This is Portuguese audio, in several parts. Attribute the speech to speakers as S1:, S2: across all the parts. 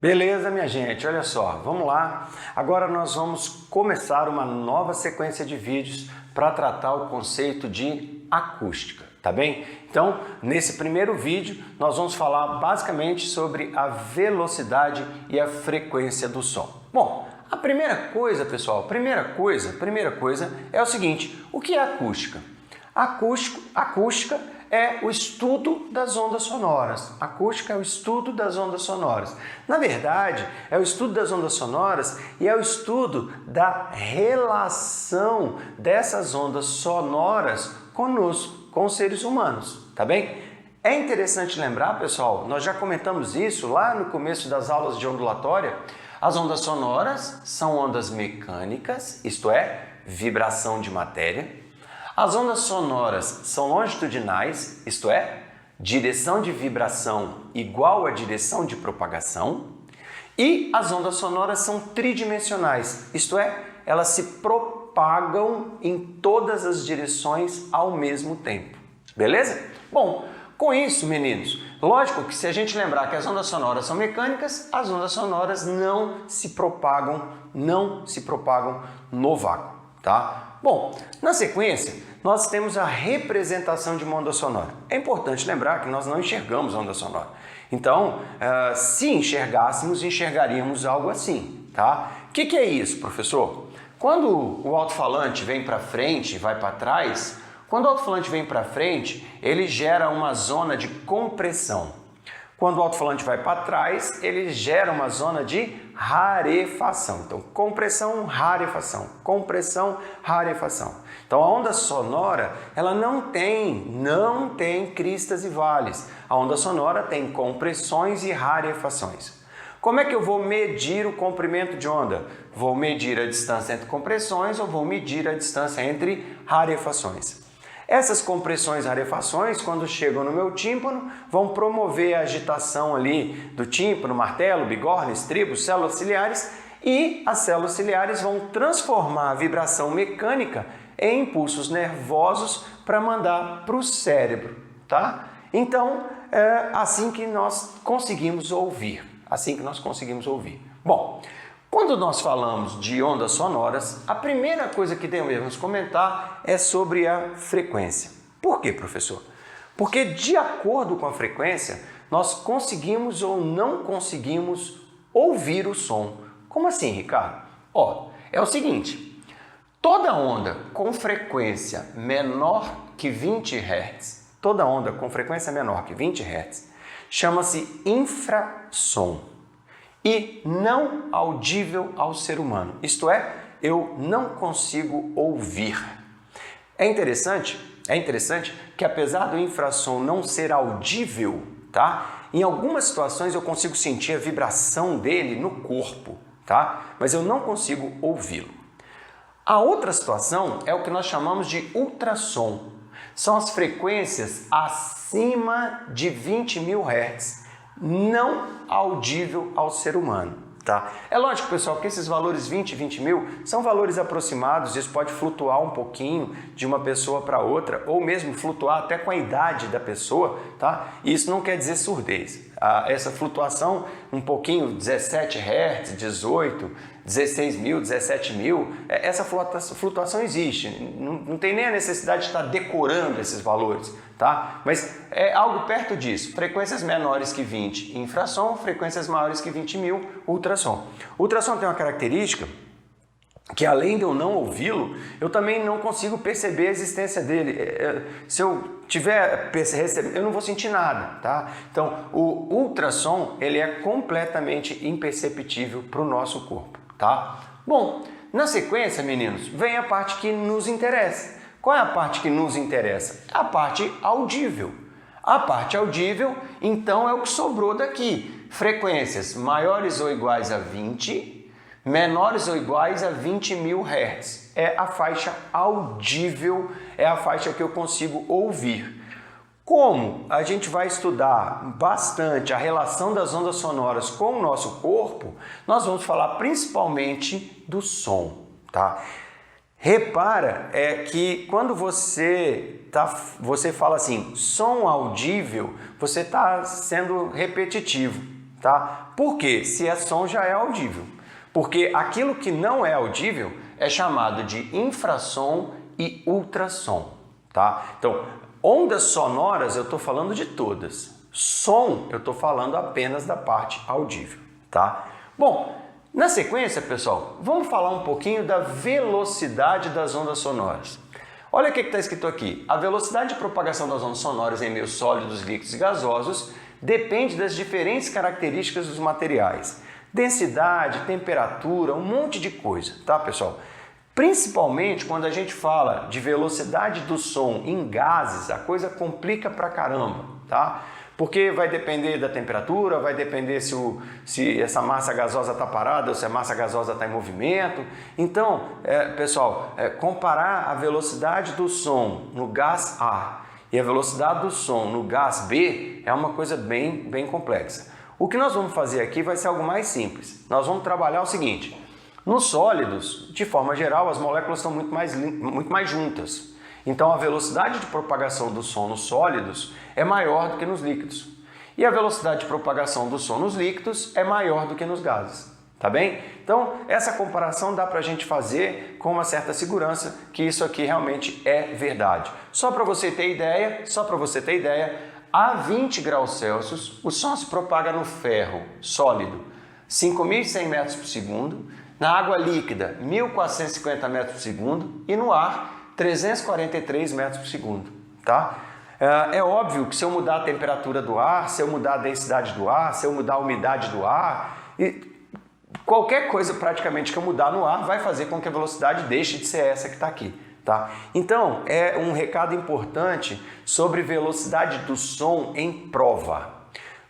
S1: Beleza, minha gente, olha só, vamos lá. Agora nós vamos começar uma nova sequência de vídeos para tratar o conceito de acústica, tá bem? Então, nesse primeiro vídeo, nós vamos falar basicamente sobre a velocidade e a frequência do som. Bom, a primeira coisa, pessoal, primeira coisa é o seguinte: o que é acústica? Acústica é o estudo das ondas sonoras. Acústica é o estudo das ondas sonoras. Na verdade, é o estudo das ondas sonoras e é o estudo da relação dessas ondas sonoras conosco, com os seres humanos, tá bem? É interessante lembrar, pessoal, nós já comentamos isso lá no começo das aulas de ondulatória. As ondas sonoras são ondas mecânicas, isto é, vibração de matéria. As ondas sonoras são longitudinais, isto é, direção de vibração igual à direção de propagação. E as ondas sonoras são tridimensionais, isto é, elas se propagam em todas as direções ao mesmo tempo. Beleza? Bom, com isso, meninos, lógico que se a gente lembrar que as ondas sonoras são mecânicas, as ondas sonoras não se propagam no vácuo, tá? Bom, na sequência, nós temos a representação de uma onda sonora. É importante lembrar que nós não enxergamos a onda sonora. Então, se enxergássemos, enxergaríamos algo assim, tá? O que é isso, professor? Quando o alto-falante vem para frente e vai para trás, quando o alto-falante vem para frente, ele gera uma zona de compressão. Quando o alto-falante vai para trás, ele gera uma zona de rarefação. Então, compressão, rarefação, compressão, rarefação. Então, a onda sonora, ela não tem cristas e vales. A onda sonora tem compressões e rarefações. Como é que eu vou medir o comprimento de onda? Vou medir a distância entre compressões ou vou medir a distância entre rarefações. Essas compressões e rarefações, quando chegam no meu tímpano, vão promover a agitação ali do tímpano, martelo, bigorna, estribo, células ciliares, e as células ciliares vão transformar a vibração mecânica em impulsos nervosos para mandar para o cérebro, tá? Então, é assim que nós conseguimos ouvir, Bom, quando nós falamos de ondas sonoras, a primeira coisa que devemos comentar é sobre a frequência. Por quê, professor? Porque de acordo com a frequência, nós conseguimos ou não conseguimos ouvir o som. Como assim, Ricardo? É o seguinte, toda onda com frequência menor que 20 Hz, chama-se infrassom e não audível ao ser humano. Isto é, eu não consigo ouvir. É interessante que apesar do infrassom não ser audível, tá? Em algumas situações eu consigo sentir a vibração dele no corpo, tá? Mas eu não consigo ouvi-lo. A outra situação é o que nós chamamos de ultrassom. São as frequências acima de 20.000 Hz. Não audível ao ser humano, tá? É lógico, pessoal, que esses valores 20 mil são valores aproximados, isso pode flutuar um pouquinho de uma pessoa para outra, ou mesmo flutuar até com a idade da pessoa, tá? E isso não quer dizer surdez. Essa flutuação, um pouquinho, 17 Hz, 18, 16 mil, 17 mil, essa flutuação existe, não tem nem a necessidade de estar decorando esses valores, tá? Mas é algo perto disso, frequências menores que 20 infrassom, frequências maiores que 20 mil ultrassom. O ultrassom tem uma característica que, além de eu não ouvi-lo, eu também não consigo perceber a existência dele. Se eu tiver eu não vou sentir nada, tá? Então, o ultrassom, ele é completamente imperceptível para o nosso corpo, tá? Bom, na sequência, meninos, vem a parte que nos interessa. Qual é a parte que nos interessa? A parte audível. A parte audível, então, é o que sobrou daqui. Frequências maiores ou iguais a 20, menores ou iguais a 20.000 Hz. É a faixa audível, é a faixa que eu consigo ouvir. Como a gente vai estudar bastante a relação das ondas sonoras com o nosso corpo, nós vamos falar principalmente do som, tá? Repara que quando você fala assim, som audível, você está sendo repetitivo. tá? Por quê? Se é som, já é audível. Porque aquilo que não é audível é chamado de infrassom e ultrassom, tá? Então, ondas sonoras eu estou falando de todas. Som eu estou falando apenas da parte audível, tá? Bom, na sequência, pessoal, vamos falar um pouquinho da velocidade das ondas sonoras. Olha o que está escrito aqui. A velocidade de propagação das ondas sonoras em meios sólidos, líquidos e gasosos depende das diferentes características dos materiais. Densidade, temperatura, um monte de coisa, tá, pessoal? Principalmente quando a gente fala de velocidade do som em gases, a coisa complica pra caramba, tá? Porque vai depender da temperatura, vai depender se essa massa gasosa está parada ou se a massa gasosa está em movimento. Então, pessoal, comparar a velocidade do som no gás A e a velocidade do som no gás B é uma coisa bem complexa. O que nós vamos fazer aqui vai ser algo mais simples. Nós vamos trabalhar o seguinte: nos sólidos, de forma geral, as moléculas estão muito mais juntas. Então, a velocidade de propagação do som nos sólidos é maior do que nos líquidos. E a velocidade de propagação do som nos líquidos é maior do que nos gases. Tá bem? Então, essa comparação dá para a gente fazer com uma certa segurança que isso aqui realmente é verdade. Só para você ter ideia, a 20 graus Celsius, o som se propaga no ferro sólido 5.100 metros por segundo, na água líquida 1.450 metros por segundo e no ar 343 metros por segundo, tá? É óbvio que se eu mudar a temperatura do ar, se eu mudar a densidade do ar, se eu mudar a umidade do ar, qualquer coisa praticamente que eu mudar no ar vai fazer com que a velocidade deixe de ser essa que está aqui, tá? Então, é um recado importante sobre velocidade do som em prova.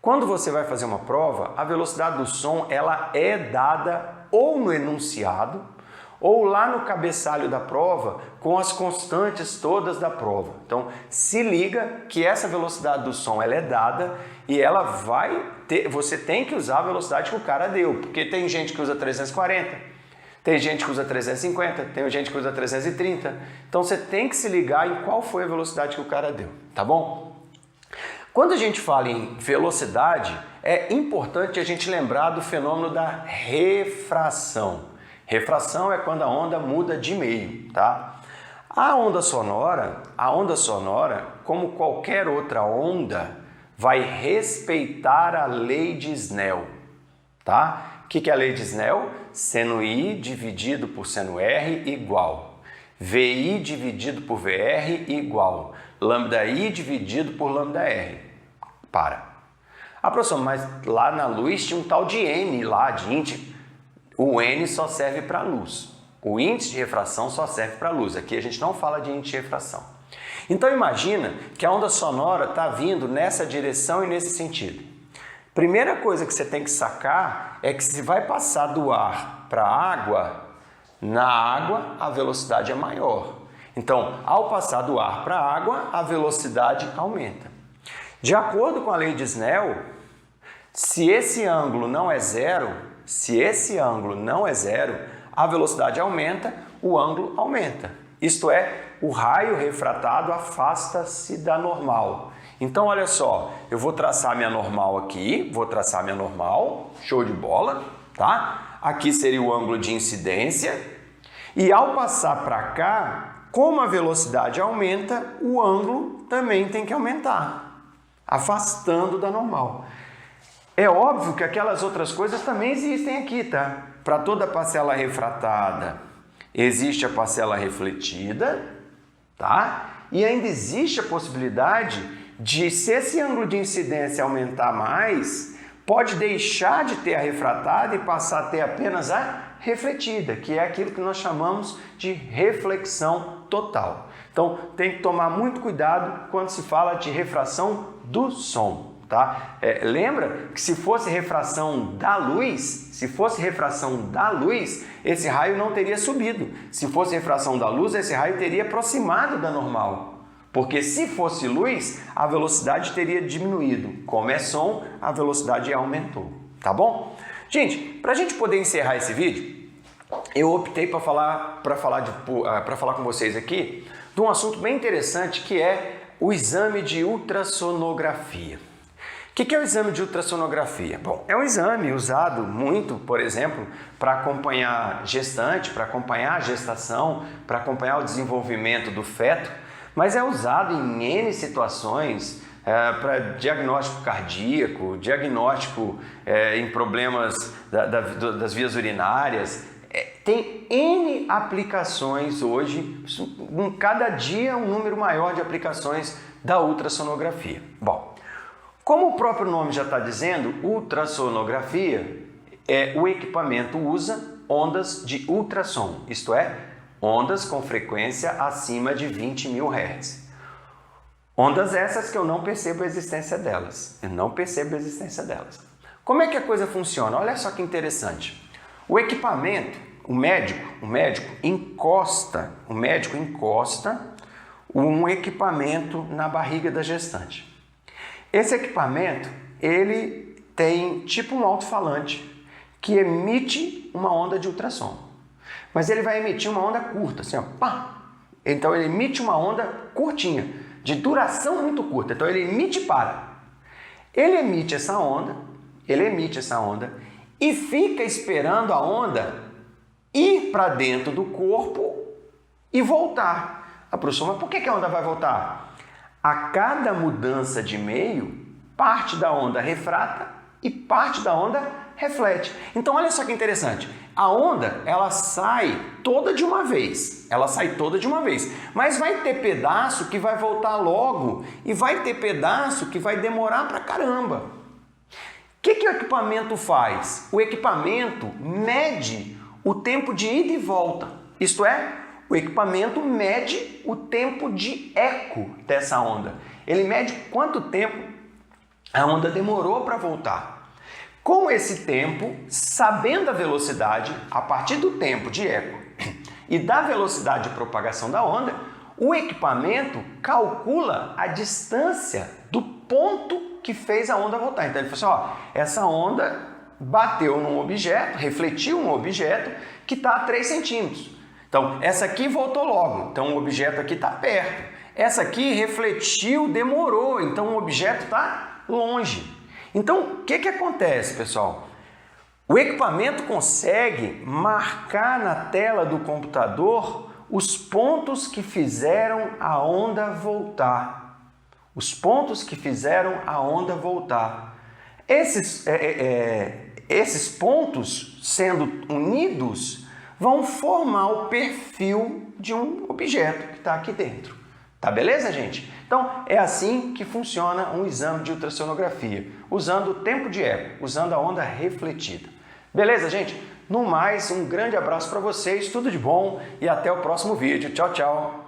S1: Quando você vai fazer uma prova, a velocidade do som ela é dada ou no enunciado ou lá no cabeçalho da prova com as constantes todas da prova. Então, se liga que essa velocidade do som ela é dada e ela você tem que usar a velocidade que o cara deu, porque tem gente que usa 340, tem gente que usa 350, tem gente que usa 330. Então, você tem que se ligar em qual foi a velocidade que o cara deu, tá bom? Quando a gente fala em velocidade, é importante a gente lembrar do fenômeno da refração. Refração é quando a onda muda de meio, tá? A onda sonora, como qualquer outra onda, vai respeitar a lei de Snell, tá? O que é a lei de Snell? Seno I dividido por seno R igual. VI dividido por VR igual. Lambda I dividido por lambda R. Professor, mas lá na luz tinha um tal de N lá, de índice. O N só serve para luz. O índice de refração só serve para luz. Aqui a gente não fala de índice de refração. Então imagina que a onda sonora está vindo nessa direção e nesse sentido. Primeira coisa que você tem que sacar é que se vai passar do ar para a água, na água a velocidade é maior. Então, ao passar do ar para a água, a velocidade aumenta. De acordo com a lei de Snell, se esse ângulo não é zero, a velocidade aumenta, o ângulo aumenta. Isto é, o raio refratado afasta-se da normal. Então, olha só, eu vou traçar minha normal aqui, show de bola, tá? Aqui seria o ângulo de incidência. E ao passar para cá, como a velocidade aumenta, o ângulo também tem que aumentar, afastando da normal. É óbvio que aquelas outras coisas também existem aqui, tá? Para toda parcela refratada, existe a parcela refletida, tá? E ainda existe a possibilidade de, se esse ângulo de incidência aumentar mais, pode deixar de ter a refratada e passar a ter apenas a refletida, que é aquilo que nós chamamos de reflexão total. Então, tem que tomar muito cuidado quando se fala de refração do som. Tá? Lembra que se fosse refração da luz, esse raio não teria subido. Se fosse refração da luz, esse raio teria aproximado da normal. Porque se fosse luz, a velocidade teria diminuído. Como é som, a velocidade aumentou. Tá bom? Gente, para a gente poder encerrar esse vídeo, eu optei para falar com vocês aqui de um assunto bem interessante que é o exame de ultrassonografia. O que é o exame de ultrassonografia? Bom, é um exame usado muito, por exemplo, para acompanhar gestante, para acompanhar a gestação, para acompanhar o desenvolvimento do feto, mas é usado em N situações, para diagnóstico cardíaco, diagnóstico em problemas das vias urinárias. Tem N aplicações hoje, cada dia um número maior de aplicações da ultrassonografia. Bom, como o próprio nome já está dizendo, ultrassonografia o equipamento usa ondas de ultrassom, isto é, ondas com frequência acima de 20.000 Hz. Ondas essas que eu não percebo a existência delas. Como é que a coisa funciona? Olha só que interessante. O equipamento, o médico encosta um equipamento na barriga da gestante. Esse equipamento, ele tem tipo um alto-falante que emite uma onda de ultrassom. Mas ele vai emitir uma onda curta, assim, ó, pá! Então ele emite uma onda curtinha, de duração muito curta. Então ele emite e para. Ele emite essa onda e fica esperando a onda ir para dentro do corpo e voltar. Professor, mas por que a onda vai voltar? A cada mudança de meio, parte da onda refrata e parte da onda reflete. Então olha só que interessante. A onda, ela sai toda de uma vez. Mas vai ter pedaço que vai voltar logo e vai ter pedaço que vai demorar pra caramba. O que o equipamento faz? O equipamento mede o tempo de ida e volta. Isto é, o equipamento mede o tempo de eco dessa onda. Ele mede quanto tempo a onda demorou para voltar. Com esse tempo, sabendo a velocidade, a partir do tempo de eco e da velocidade de propagação da onda, o equipamento calcula a distância do ponto que fez a onda voltar. Então ele falou assim, essa onda bateu num objeto, refletiu um objeto que está a 3 centímetros. Então essa aqui voltou logo, então o objeto aqui está perto. Essa aqui refletiu, demorou, então o objeto está longe. Então, o que acontece, pessoal? O equipamento consegue marcar na tela do computador os pontos que fizeram a onda voltar. Esses pontos, sendo unidos, vão formar o perfil de um objeto que está aqui dentro. Tá beleza, gente? Então, é assim que funciona um exame de ultrassonografia, usando o tempo de eco, usando a onda refletida. Beleza, gente? No mais, um grande abraço para vocês, tudo de bom e até o próximo vídeo. Tchau, tchau!